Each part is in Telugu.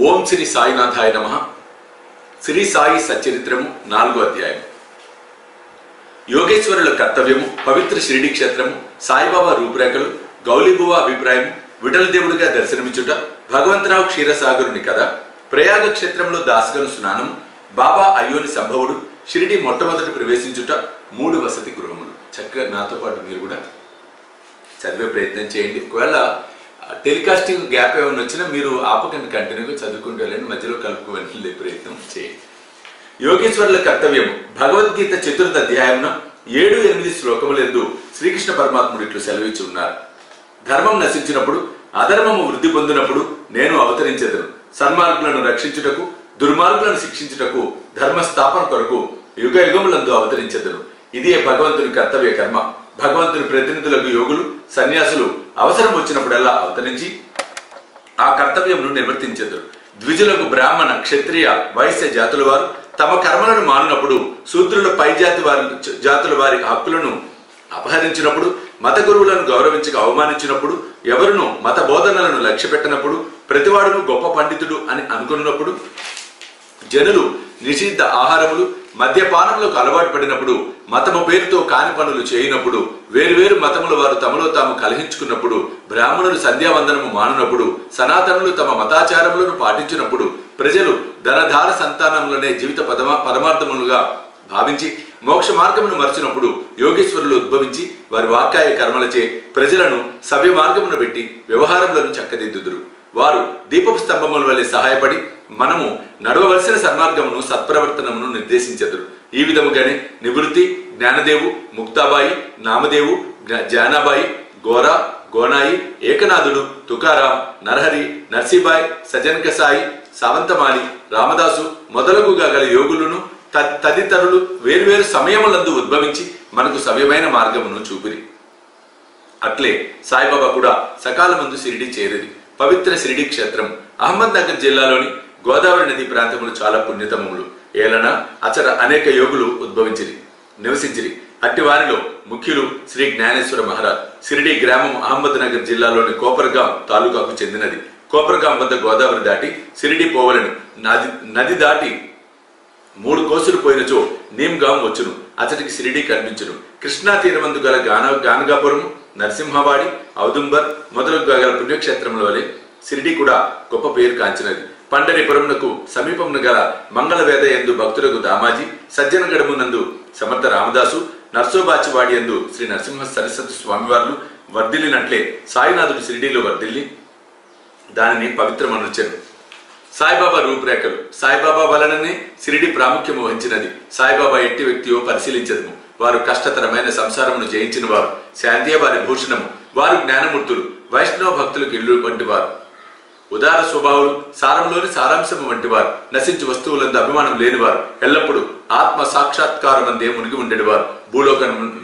ఓం శ్రీ సాయినాథాయ నమః. శ్రీ సాయి సచ్చరిత్రము 4వ అధ్యాయం. యోగేశ్వరుల కర్తవ్యము, పవిత్ర షిరిడి క్షేత్రము, సాయిబాబా రూపురేఖలు, గౌలీబువ అభిప్రాయం, విఠల దేవుడిగా దర్శనమిచ్చుట, భగవంతరావు క్షీరసాగరుని కథ, ప్రయాగ క్షేత్రంలో దాసగను స్నానం, బాబా అయ్యోని సంభవుడు, షిరిడి మొట్టమొదటి ప్రవేశించుట, 3 వసతి గృహములు. చక్కగా నాతో పాటు మీరు కూడా చదివే ప్రయత్నం చేయండి. ఒకవేళ టెలికాస్టింగ్ గ్యాప్ ఏమైనా వచ్చినా మీరు ఆపకండి, కంటిన్యూగా చదువుకుంటూ వెళ్ళండి, మధ్యలో కలుపుకు వెళ్ళే ప్రయత్నం చేయండి. యోగేశ్వరుల కర్తవ్యం. భగవద్గీత 4వ అధ్యాయమున 7-8 శ్లోకములందు శ్రీకృష్ణ పరమాత్ముడు ఇట్లు సెలవిచ్చి ఉన్నారు. ధర్మం నశించినప్పుడు, అధర్మము వృద్ధి పొందినప్పుడు నేను అవతరించెదను. సన్మార్గులను రక్షించుటకు, దుర్మార్గులను శిక్షించుటకు, ధర్మ స్థాపన కొరకు యుగ యుగములందు అవతరించెదను. ఇదే భగవంతుని కర్తవ్య కర్మ. భగవంతుని ప్రతినిధులకు యోగులు, సన్యాసులు అవసరం వచ్చినప్పుడల్లా అవతరించి ఆ కర్తవ్యమును నిర్వర్తించెదరు. ద్విజులకు బ్రాహ్మణ, క్షత్రియ, వైశ్య జాతుల వారు తమ కర్మలను మానునప్పుడు, శూద్రుల పై జాతుల వారి హక్కులను అపహరించినప్పుడు, మత గురువులను గౌరవించక అవమానించినప్పుడు, ఎవరును మత బోధనలను లక్ష్యపెట్టినప్పుడు, ప్రతివాడును గొప్ప పండితుడు అని అనుకున్నప్పుడు, జనులు నిషిద్ధ ఆహారములు, మద్యపానములకు అలవాటు పడినప్పుడు, మతము పేరుతో కాని పనులు చేయనప్పుడు, వేరువేరు మతముల వారు తమలో తాము కలహించుకున్నప్పుడు, బ్రాహ్మణులు సంధ్యావందనము మానునప్పుడు, సనాతనులు తమ మతాచారములను పాటించినప్పుడు, ప్రజలు ధనధార సంతానములనే జీవిత పరమార్థములుగా భావించి మోక్ష మార్గమును మరచినప్పుడు, యోగేశ్వరులు ఉద్భవించి వారి వాక్కాయ కర్మలచే ప్రజలను సవ్య మార్గమును పెట్టి వ్యవహారములను చక్కదిద్దుదురు. వారు దీపపు స్తంభముల వలె సహాయపడి మనము నడవవలసిన సన్మార్గమును, సత్ప్రవర్తనమును నిర్దేశించెదరు. ఈ విధముగానే నివృత్తి, జ్ఞానదేవు, ముక్తాబాయి, నామదేవు, జానాబాయి, గోరా, గోనాయి, ఏకనాథుడు, తుకారాం, నరహరి, నర్సీబాయ్, సజన్ కసాయి, సావంతమాలి, రామదాసు మొదలగుగా గల యోగులను తదితరులు వేరువేరు సమయములందు ఉద్భవించి మనకు సవ్యమైన మార్గమును చూపిరి. అట్లే సాయిబాబా కూడా సకాలమందు షిరిడి చేరిది. పవిత్ర షిరిడి క్షేత్రం అహ్మద్ నగర్ జిల్లాలోని గోదావరి నది ప్రాంతములు చాలా పుణ్యతమములు. ఏలన అచర అనేక యోగులు ఉద్భవించిరి, నివసించిరి. అట్టి వారిలో ముఖ్యులు శ్రీ జ్ఞానేశ్వర మహారాజ్. షిరిడి గ్రామం అహ్మద్ నగర్ జిల్లాలోని కోపర్గాం తాలూకాకు చెందినది. కోపర్గాం వద్ద గోదావరి దాటి షిరిడి పోవలను. నది దాటి 3 కోసులు పోయినచో నీమ్గాం వచ్చును. అతడికి షిరిడి కనిపించును. కృష్ణా తీరమందు గల గానగాపురము, నరసింహవాడి, ఔదుంబర్ మొదలగు గల పుణ్యక్షేత్రముల వలె షిరిడి కూడా గొప్ప పేరు కాంచినది. పండరిపురమునకు సమీపమున గల మంగళవేద యందు భక్తులకు దామాజీ, సజ్జనగడమునందు సమర్థ రామదాసు, నర్సోబాచివాడి యందు శ్రీ నరసింహ సరస్వతి స్వామివార్లు వర్ధిల్లినట్లే సాయినాథుడు షిరిడిలో వర్ధిల్లి దానిని పవిత్రమనుచెను. సాయిబాబా రూపురేఖలు. సాయిబాబా వలననే షిరిడి ప్రాముఖ్యము వహించినది. సాయిబాబా ఎట్టి వ్యక్తియో పరిశీలించదము. వారు కష్టతరమైన సంసారమును జయించిన వారు. శాంతియే వారి భూషణము. వారు జ్ఞానమూర్తులు, వైష్ణవ భక్తులకు ఇల్లు వంటి వారు. ఉదార స్వభావులు, సారంలోని సారాంశము వంటి వారు. నశించు వస్తువులందు అభిమానం లేనివారు. ఎల్లప్పుడూ ఆత్మ సాక్షాత్కారమందే మునిగి ఉండేవారు.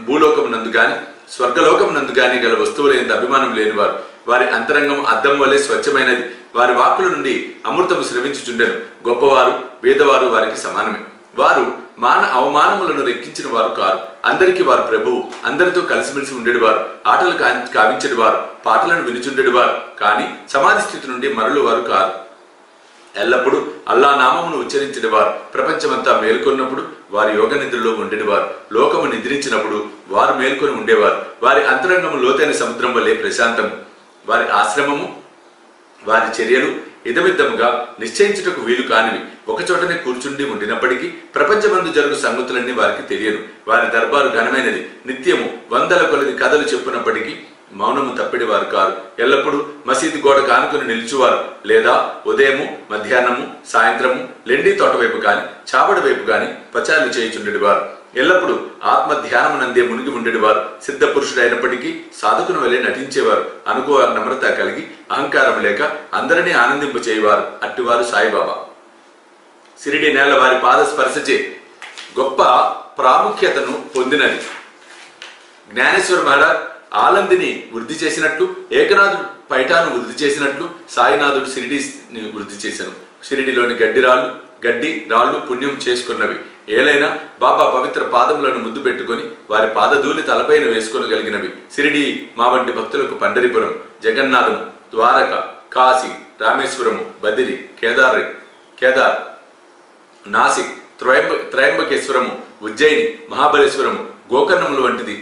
భూలోకమునందు గాని స్వర్గలోకమునందు గాని గల వస్తువుల యందు అభిమానం లేనివారు. వారి అంతరంగం అద్దం వలె స్వచ్ఛమైనది. వారి వాక్కుల నుండి అమృతము స్రవించుచుండెను. గొప్పవారు, పేదవారు వారికి సమానమే. వారు అవమానములను రెక్కించిన వారు కారు. అందరికీ వారు ప్రభువు. అందరితో కలిసిమెలిసి ఉండేవారు. ఆటలు కావించేవారు, పాటలను వినుచుండేవారు. కానీ సమాధి స్థితి నుండి మరలు వారు కారు. ఎల్లప్పుడూ అల్లా నామమును ఉచ్చరించేవారు. ప్రపంచమంతా మేల్కొన్నప్పుడు వారి యోగ నిద్రలో ఉండేవారు. లోకము నిద్రించినప్పుడు వారు మేల్కొని ఉండేవారు. వారి అంతరంగము లోతైన సముద్రం వలె ప్రశాంతము. వారి ఆశ్రమము, వారి చర్యలు ఇదమిద్దముగా నిశ్చయించుటకు వీలు కానివి. ఒకచోటనే కూర్చుండి ఉండినప్పటికీ ప్రపంచమందు జరుగు సంగతులన్నీ వారికి తెలియను. వారి దర్బారు ఘనమైనది. నిత్యము 100ల కొలది కథలు చెప్పునప్పటికీ మౌనము తప్పిడివారు కారు. ఎల్లప్పుడూ మసీదు గోడ కానుకొని నిలిచువారు. లేదా ఉదయము, మధ్యాహ్నము, సాయంత్రము లెండి తోట వైపు కాని, చావడి వైపు కాని పచారులు చేయుచుండేవారు. ఎల్లప్పుడూ ఆత్మ ధ్యానమునందే మునిగి ఉండేవారు. సిద్ధ పురుషుడైనప్పటికీ సాధకుని వలె నటించేవారు. అనుకో నమ్రత కలిగి అహంకారం లేక అందరినీ ఆనందింపచేయవారు. అట్టివారు సాయిబాబా. షిరిడి నేల వారి పాద స్పర్శచే గొప్ప ప్రాముఖ్యతను పొందినది. జ్ఞానేశ్వర మహారాజ్ ఆలందిని వృద్ధి చేసినట్లు, ఏకనాథుడు పైటాను వృద్ధి చేసినట్లు సాయినాథుడు షిరిడిని వృద్ధి చేశాను. షిరిడిలోని గడ్డి రాళ్లు పుణ్యం చేసుకున్నవి. ఏలైనా బాబా పవిత్ర పాదములను ముద్దు పెట్టుకుని వారి పాదధూళి తలపైన వేసుకొనగలిగినవి. షిరిడి మా వంటి భక్తులకు పండరిపురం, జగన్నాథము, ద్వారక, కాశీ, రామేశ్వరము, బదిరి, కేదార్, నాసిక్, త్రయంబకేశ్వరము, ఉజ్జయిని, మహాబలేశ్వరము, గోకర్ణములు వంటిది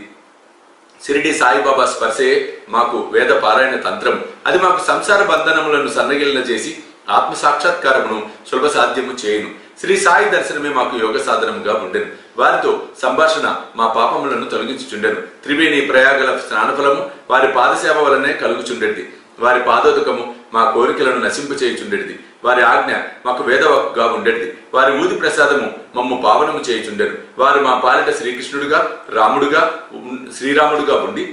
షిరిడి సాయిబాబా స్పర్శే మాకు వేద పారాయణ తంత్రము. అది మాకు సంసార బంధనములను సన్నగిలిన చేసి ఆత్మ సాక్షాత్కారమును సులభ సాధ్యము చేయును. శ్రీ సాయి దర్శనమే మాకు యోగ సాధనముగా ఉండెను. వారితో సంభాషణ మా పాపములను తొలగించుచుండెను. త్రివేణి ప్రయాగల స్నానఫలము వారి పాదసేవ వలనే కలుగుచుండెది. వారి పాదోదకము మా కోరికలను నశింపచేయుచుండెడిది. వారి ఆజ్ఞ మాకు వేదవాక్కుగా ఉండేది. వారి ఊది ప్రసాదము మమ్ము పావనము చేయుచుండెను. వారు మా పాలిట శ్రీకృష్ణుడుగా, శ్రీరాముడుగా ఉండి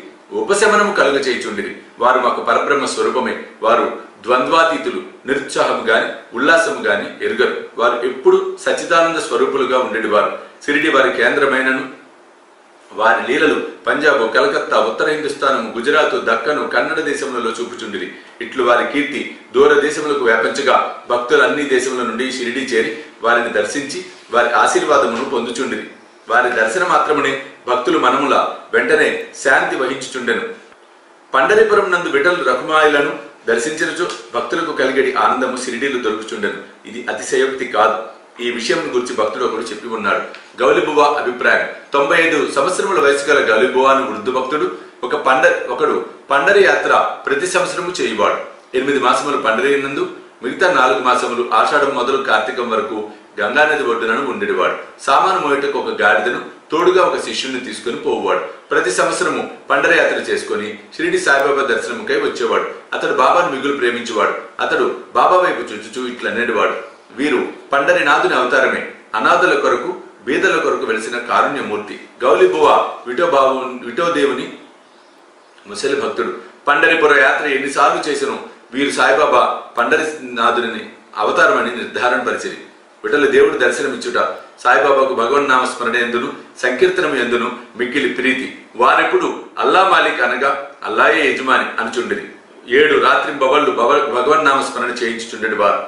ఉపశమనము కలుగ చేయుచుండిరి. వారు మాకు పరబ్రహ్మ స్వరూపమే. వారు ద్వంద్వాతీతులు, నిరుత్సాహము గాని ఉల్లాసము గాని ఎరుగరు. వారు ఎప్పుడు సచ్చిదానంద స్వరూపులుగా ఉండేది. వారు షిరిడి వారి కేంద్రమైనను వారి లీలలు పంజాబ్, కలకత్తా, ఉత్తర హిందుస్థానము, గుజరాత్, దక్కను, కన్నడ దేశములలో చూపుచుండిరి. ఇట్లు వారి కీర్తి దూర దేశములకు వ్యాపించగా భక్తులు అన్ని దేశముల నుండి షిరిడి చేరి వారిని దర్శించి వారి ఆశీర్వాదమును పొందుచుండిరి. వారి దర్శన మాత్రమునే భక్తులు మనముల వెంటనే శాంతి వహించుచుండెను. పండరిపురం నందు విఠల్ రఘుమాయిలను దర్శించినచో భక్తులకు కలిగడి ఆనందము షిరిడీలు దొరుకుచుండెను. ఇది అతిశయోక్తి కాదు. ఈ విషయం గురించి భక్తుడు ఒకడు చెప్పి ఉన్నాడు. గౌలిబువా అభిప్రాయం. 95 సంవత్సరముల వయసు గల గౌలిబువా అను వృద్ధు భక్తుడు ఒకడు పండరి యాత్ర ప్రతి సంవత్సరము చేయువాడు. 8 మాసములు పండరి నందు, మిగతా 4 మాసములు ఆషాఢం మొదలు కార్తీకం వరకు గంగానది ఒడ్డునను ఉండేవాడు. సామాను మోయటకు ఒక గాడిదను, తోడుగా ఒక శిష్యుని తీసుకుని పోవాడు. ప్రతి సంవత్సరము పండరయాత్ర చేసుకుని షిరిడి సాయిబాబా దర్శనముకై వచ్చేవాడు. అతడు బాబాను మిగులు ప్రేమించేవాడు. అతడు బాబా వైపు చూచుచూ ఇట్లనేవాడు: వీరు పండరినాథుని అవతారమే. అనాథుల కొరకు, బీదల కొరకు వెలిసిన కారుణ్యమూర్తి. గౌలిబువా విఠోదేవుని ముసలి భక్తుడు. పండరిపుర యాత్ర ఎన్నిసార్లు చేసినో వీరు సాయిబాబా పండరినాథుని అవతారమని నిర్ధారణ పరిచిరి. విఠల దేవుడు దర్శనమిచ్చుట సాయిబాబాకు భగవన్నామ స్మరణ ఎందును, సంకీర్తనము ఎందును మిక్కిలి ప్రీతి. వారెప్పుడు అల్లా మాలిక్ అనగా అల్లాయే యజమాని అనుచుండిరి. 7 రాత్రింబవళ్ళు భగవన్నామ స్మరణ చేయించుచుండెడి వారు.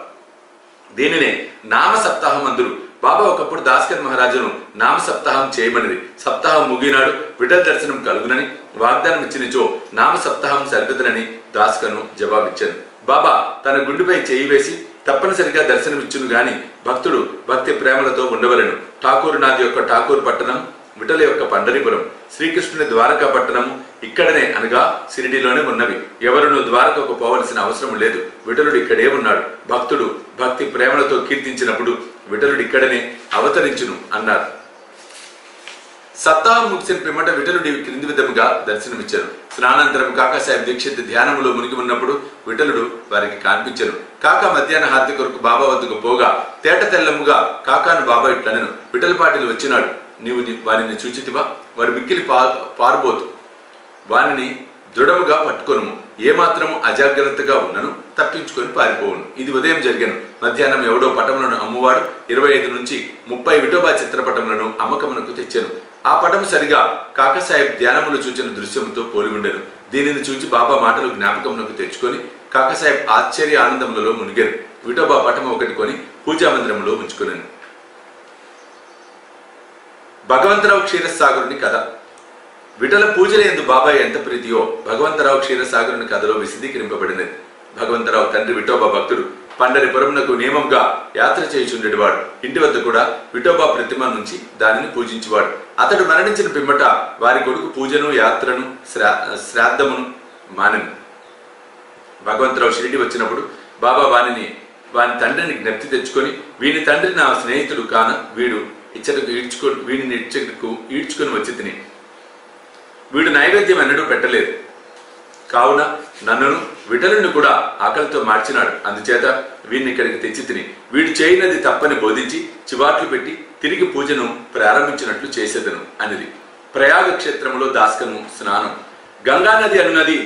దీనినే నామ సప్తాహం అందురు. బాబా ఒకప్పుడు దాస్కర్ మహారాజును నామ సప్తాహం చేయమనిది. సప్తాహం ముగినాడు విఠల్ దర్శనం కలుగునని వాగ్దానం ఇచ్చినచో నామ సప్తాహం సరిపెదనని దాస్కర్ను జవాబిచ్చాను. బాబా తన గుండెపై చేయి వేసి తప్పనిసరిగా దర్శనమిచ్చును గాని భక్తుడు భక్తి ప్రేమలతో ఉండవలెను. ఠాకూరునాథ్ యొక్క ఠాకూర్ పట్టణం, విఠల యొక్క పండరిపురం, శ్రీకృష్ణుని ద్వారకా పట్టణము ఇక్కడనే అనగా షిరిడిలోనే ఉన్నవి. ఎవరును ద్వారకకు పోవలసిన అవసరం లేదు. విఠలుడు ఇక్కడే ఉన్నాడు. భక్తుడు భక్తి ప్రేమలతో కీర్తించినప్పుడు విఠలుడు ఇక్కడనే అవతరించును అన్నారు. సప్తాహం ముగిసిన పిమ్మట విఠలుడి క్రింది విధముగా దర్శనమిచ్చారు. స్నానానంతరం కాకాసాహెబ్ దీక్షిత్ ధ్యానములో మునిగి ఉన్నప్పుడు విఠలుడు వారికి కనిపించను. కాకా మధ్యాహ్న హారతి కొరకు బాబా వద్దకు పోగా తేట తెల్లముగా కాకాను బాబా ఇట్లనెను: విఠల్ పాటిల్ వచ్చినాడు, నీవు వారిని చూచితివా? వారి మిక్కిలి పారుబోతు, వారిని దృఢముగా పట్టుకొనుము. ఏమాత్రము అజాగ్రత్తగా ఉన్నను తప్పించుకొని పారిపోవును. ఇది ఉదయం జరిగాను. మధ్యాహ్నం ఎవడో పటములను అమ్మువాడు 25 నుంచి 30 విఠోబా చిత్రపటములను అమ్మకమునకు తెచ్చాను. ఆ పటము సరిగా కాకాసాహెబ్ ధ్యానములు చూచిన దృశ్యముతో పోలి ఉండెను. దీనిని చూచి బాబా మాటలు జ్ఞాపకమునకు తెచ్చుకొని కాకాసాహెబ్ ఆశ్చర్య ఆనందములలో మునిగారు. విఠోబా పటము ఒకటి కొని పూజా మందిరంలో ఉంచుకున్నాను. భగవంతరావు క్షీరసాగరుని కథ. విఠల పూజల యందు బాబా ఎంత ప్రీతియో భగవంతరావు క్షీరసాగరుని కథలో విశదీకరింపబడినది. భగవంతరావు తండ్రి విఠోబా భక్తుడు. పండరిపురమునకు నియమంగా యాత్ర చేయుచుండేవాడు. ఇంటి వద్ద కూడా విఠోబా ప్రతిమ నుంచి దానిని పూజించేవాడు. అతడు మరణించిన పిమ్మట వారి కొడుకు పూజను, యాత్రను, శ్రాద్ధమును మానెను. భగవంతరావు షిరిడి వచ్చినప్పుడు బాబా వాని తండ్రిని జ్ఞప్తి తెచ్చుకొని, వీని తండ్రి నా స్నేహితుడు కాన వీడు వీడిని ఇచ్చటకు ఈడ్చుకొని వచ్చి తిని, వీడు నైవేద్యం ఎన్నడూ పెట్టలేదు కావున నన్నును విఠలుని కూడా ఆకలితో మార్చినాడు. అందుచేత వీడిని ఇక్కడికి తెచ్చి తిని వీడు చేయనది తప్పని బోధించి చివాట్లు పెట్టి తిరిగి పూజను ప్రారంభించినట్లు చేసేదను అనిది. ప్రయాగ క్షేత్రములో దాస్కను స్నానం. గంగానది అనునది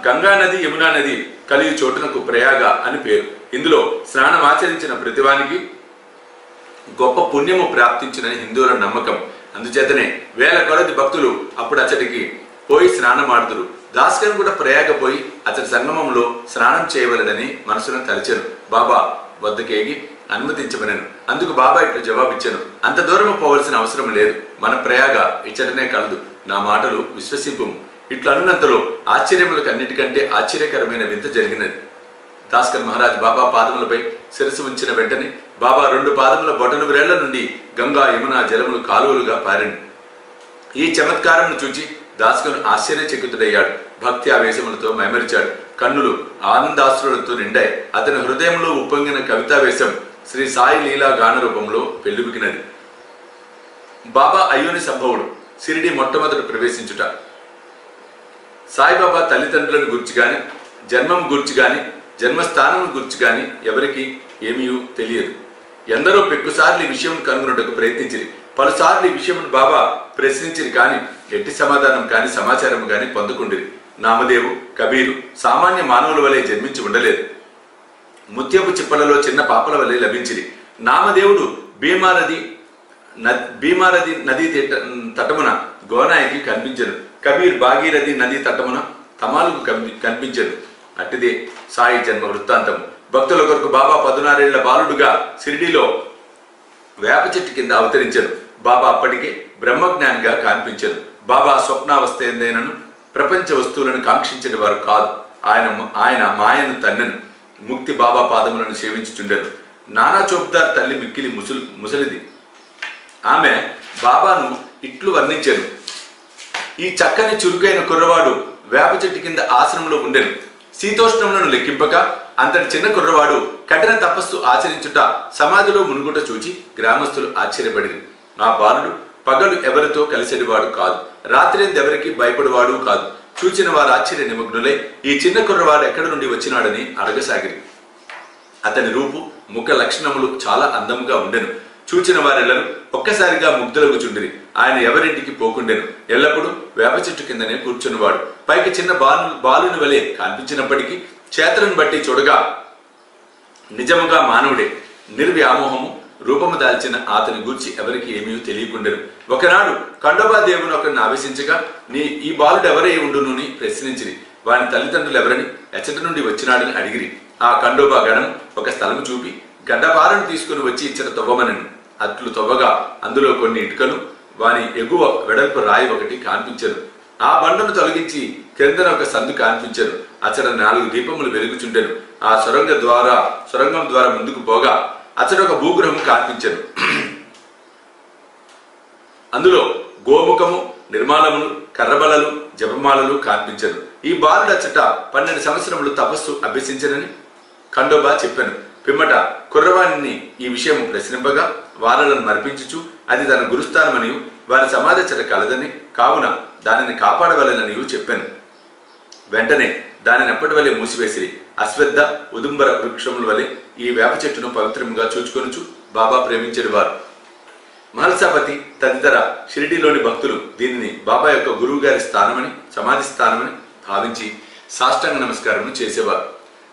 గంగానది యమునా నది కలియు చోటునకు ప్రయాగ అని పేరు. ఇందులో స్నానం ఆచరించిన ప్రతివానికి గొప్ప పుణ్యము ప్రాప్తించినని హిందువుల నమ్మకం. అందుచేతనే వేల కొలది భక్తులు అప్పుడు అతడికి పోయి స్నానమాడుదురు. దాస్కన్ కూడా ప్రయాగ పోయి అతడి సంగమంలో స్నానం చేయవలెనని మనసును తలచెను. బాబా వద్దకేగి అనుమతించమనను. అందుకు బాబా ఇట్లు జవాబిచ్చాను: అంత దూరము పోవలసిన అవసరం లేదు. మన ప్రయాగ ఇచ్చటనే కలదు. నా మాటలు విశ్వసింపుము. ఇట్లా అన్నంతలో ఆశ్చర్యములకు అన్నిటికంటే ఆశ్చర్యకరమైన వింత జరిగినది. దాస్కన్ మహారాజ్ బాబా పాదములపై శిరస్సు ఉంచిన వెంటనే బాబా 2 పాదముల బొటను వ్రేళ్ల నుండి గంగా యమున జలములు కాలువలుగా పారింది. ఈ చమత్కారమును చూచి దాస్కన్ ఆశ్చర్యచకితుడయ్యాడు. భక్తి ఆవేశములతో మైమరిచాడు. కన్నులు ఆనందాశ్రులతో నిండాయి. అతని హృదయంలో ఉప్పొంగిన కవితావేశం శ్రీ సాయి లీలా గాన రూపంలో పెళ్లిబికినది. బాబా అయ్యోని సంభవుడు షిరిడి మొట్టమొదట ప్రవేశించుట. సాయిబాబా తల్లిదండ్రులను గురించి గాని, జన్మం గురించి గాని, జన్మస్థానం గురించి గాని ఎవరికి ఏమీ తెలియదు. ఎందరో పెక్కుసార్లు ఈ విషయం కనుగొనుటకు ప్రయత్నించిరి. పలుసార్లు ఈ విషయం బాబా ప్రశ్నించిరి కానీ ఎట్టి సమాధానం కాని సమాచారం గాని పొందకుండిరి. నామదేవు, కబీరు సామాన్య మానవుల వలె జన్మించి ఉండలేదు. ముత్యపు చిప్పలలో చిన్న పాపల వలె లభించిరి. నామదేవుడు భీమారథి నదీ తటమున గోనాయికి కనిపించను. కబీర్ భాగీరథి నదీ తటమున తమాలకు కనిపించను. అట్టిదే సాయి జన్మ వృత్తాంతం. భక్తుల కొరకు బాబా 16 ఏళ్ల బాలుడుగా షిరిడీలో వేప చెట్టు కింద అవతరించను. బాబా అప్పటికే బ్రహ్మజ్ఞానిగా కనిపించను. బాబా స్వప్నావస్థ ఎందైనను ప్రపంచ వస్తువులను కాంక్షించిన వారు కాదు. ఆయన మాయను తన్నెను. ముక్తి బాబా పాదములను సేవించుచుండెను. నానా చోప్దార్ తల్లి మిక్కిలి ముసలిది. ఆమె బాబాను ఇట్లు వర్ణించెను. ఈ చక్కని చురుకైన కుర్రవాడు వేప చెట్టు కింద ఆశ్రమంలో ఉండెను. శీతోష్ణములను లెక్కింపక అంతటి చిన్న కుర్రవాడు కఠిన తపస్సు ఆచరించుట, సమాధిలో మునుగుట చూచి గ్రామస్తులు ఆశ్చర్యపడిరి. ఆ బాలుడు పగలు ఎవరితో కలిసేవాడు కాదు, రాత్రి ఎవరికి భయపడేవాడు కాదు. చూచిన వారు ఆశ్చర్య నిమగ్నులై ఈ చిన్న కుర్రవాడు ఎక్కడి నుండి వచ్చినాడని అడగసాగిరి. అతని రూపు, ముఖ లక్షణములు చాలా అందముగా ఉండెను. చూచిన వారెల్లరూ ఒక్కసారిగా ముగ్ధులకు చుండిరి. ఆయన ఎవరింటికి పోకుండెను. ఎల్లప్పుడూ వేప చెట్టు కిందనే కూర్చున్నవాడు. పైకి చిన్న బాలుని వలె కనిపించినప్పటికీ చేతలను బట్టి చూడగా నిజముగా మానవుడే. నిర్వ్యామోహము రూపము దాల్చిన అతని గూర్చి ఎవరికి ఏమీ తెలియకుండెను. ఒకనాడు ఖండోబా దేవుని ఒకరిని ఆవేశించగా ఈ బాలుడు ఎవరై ఉండునని ప్రశ్నించిరి. వాని తల్లిదండ్రులు ఎవరని, ఎచ్చటి నుండి వచ్చినాడని అడిగిరి. ఆ ఖండోబా గణం ఒక స్థలము చూపి గడ్డపారను తీసుకుని వచ్చి ఇచ్చిన తవ్వమనను. అట్లు తవ్వగా అందులో కొన్ని ఇటుకలు, వాని ఎగువ వెడల్పు రాయి ఒకటి కాన్పించను. ఆ బండను తొలగించి క్రిందన ఒక సందు కాన్పించను. అచ్చట 4 దీపములు వెలుగుచుండెను. ఆ సొరంగం ద్వారా ముందుకు పోగా అచ్చట ఒక భూగృహము కాన్పించను. అందులో గోముఖము, నిర్మాణములు, కర్రబలలు, జపమాలలు కాన్పించను. ఈ బాలుడు అచ్చట 12 సంవత్సరములు తపస్సు అభ్యసించనని ఖండోబా చెప్పాను. పిమ్మట కుర్రవాణిని ఈ విషయం ప్రశ్నింపగా వారలను మర్పించుచు అది తన గురుస్థానమని, వారి సమాధి చెట కలదని, కావున దానిని కాపాడవలెనని చెప్పాను. వెంటనే దానిని ఎప్పటి వలె మూసివేసిరి. అశ్వత్థ, ఉదుంబర వృక్షముల వలె ఈ వేప చెట్టును పవిత్రముగా చూచుకొనుచు బాబా ప్రేమించేది వారు. మహల్సాపతి తదితర షిరిడీలోని భక్తులు దీనిని బాబా యొక్క గురువు గారి స్థానమని, సమాధి స్థానమని భావించి సాష్టాంగ నమస్కారమును చేసేవారు.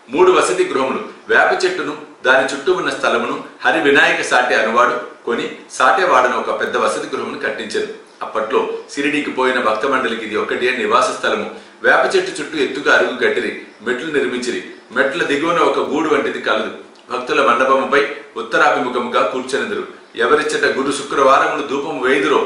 3 వసతి గృహములు, వేప చెట్టును, దాని చుట్టూ ఉన్న స్థలమును హరి వినాయక సాటే అనువాడు కొని సాటేవాడను ఒక పెద్ద వసతి గృహమును కట్టించారు. అప్పట్లో షిరిడీకి పోయిన భక్త మండలికి ఇది ఒక్కటే నివాస స్థలము. వేప చెట్టు చుట్టూ ఎత్తుగా అరుగు కట్టిరి, మెట్లు నిర్మించిరి. మెట్ల దిగువన ఒక గూడు వంటిది కలదు. భక్తుల మండపముపై ఉత్తరాభిముఖముగా కూర్చొనిదురు. ఎవరిచ్చట గురు శుక్రవారములు ధూపము వేయుదురో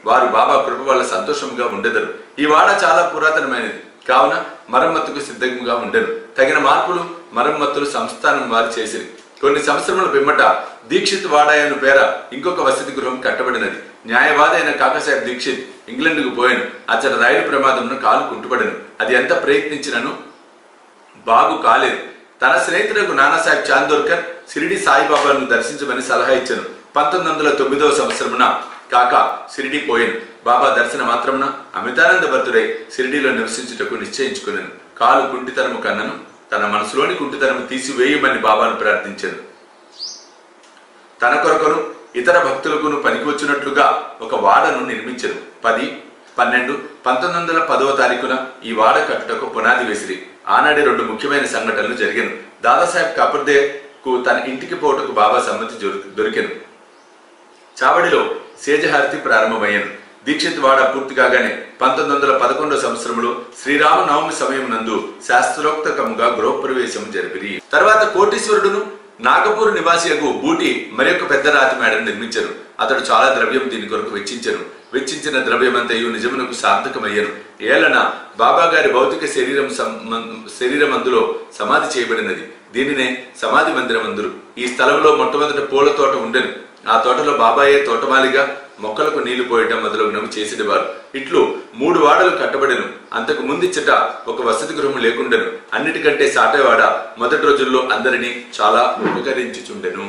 వారు బాబా కృప వల్ల సంతోషముగా ఉండెదరు. ఈ వాడ చాలా పురాతనమైనది కావున మరమ్మతుకు సిద్ధంగా ఉండెను. తగిన మార్పులు, మరమ్మతులు సంస్థానం వారు చేసిరి. కొన్ని సంవత్సరముల పిమ్మట దీక్షిత్ వాడాయను పేర ఇంకొక వసతి గృహం కట్టబడినది. న్యాయవాది అయిన కాకాసాహెబ్ దీక్షిత్ ఇంగ్లాండ్కు పోయాను. అచ్చట రైలు ప్రమాదంలో కాలు కుంటుపడను. అది ఎంత ప్రయత్నించినను బాగు కాలేదు. తన స్నేహితులకు నానాసాహెబ్ చాందోర్కర్ షిరిడి సాయిబాబాను దర్శించమని సలహా ఇచ్చాను. 1909వ సంవత్సరమున కాకా షిరిడి పోయాను. బాబా దర్శన మాత్రమున అమితానంద భక్తుడై షిరిడీలో నివసించుటకు నిశ్చయించుకున్నాను. కాలు కుంటితనము కన్నను తన మనసులోని కుంటితనము తీసివేయమని బాబాను ప్రార్థించాను. తన కొరకును ఇతర భక్తులకును పనికి వచ్చినట్లుగా ఒక వాడను నిర్మించను. 10/12/1910 ఈ వాడ కట్టుటకు పునాది వేసిరి. ఆనాడే 2 ముఖ్యమైన సంఘటనలు జరిగాను. దాదాసాహెబ్ కాపర్దేకు తన ఇంటికి పోటుకు బాబా సమ్మతి దొరికెను. చావడిలో సేజహారతి ప్రారంభమయ్యాను. దీక్షిత్ వాడ పూర్తి కాగానే 1911వ సంవత్సరంలో శ్రీరామ నవమి సమయం నందు శాస్త్రోక్తకముగా గృహప్రవేశం జరిపిరి. తర్వాత కోటీశ్వరుడును నాగపూర్ నివాసియకు బూటి మరొక పెద్ద రాతి మేడను నిర్మించరు. అతడు చాలా ద్రవ్యం దీని కొరకు వెచ్చించను. వెచ్చించిన ద్రవ్యమంతయు నిజమునకు సార్థకమయ్యను. ఏలన బాబా గారి భౌతిక శరీరం అందులో సమాధి చేయబడినది. దీనినే సమాధి మందిరం అందురు. ఈ స్థలంలో మొట్టమొదట పూల తోట ఉండెను. ఆ తోటలో బాబాయే తోటమాలిగా మొక్కలకు నీళ్లు పోయటం మొదలగునవి చేసేవారు. ఇట్లు 3 వాడలు కట్టబడెను. అంతకు ముందిచ్చట ఒక వసతి గృహం లేకుండెను. అన్నిటికంటే సాటేవాడ మొదటి రోజుల్లో అందరినీ చాలా ఉపకరించుచుండెను.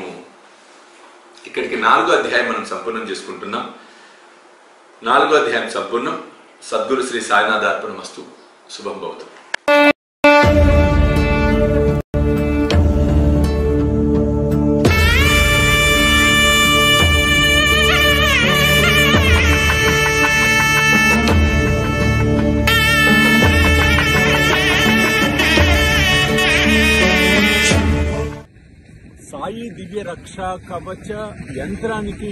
ఇక్కడికి 4వ అధ్యాయం మనం సంపూర్ణం చేసుకుంటున్నాం. 4వ అధ్యాయం సంపూర్ణం. సద్గురు శ్రీ సాయినాథ అర్పణమస్తు. శుభం భవతు. సాయి దివ్య రక్ష కవచ యంత్రానికి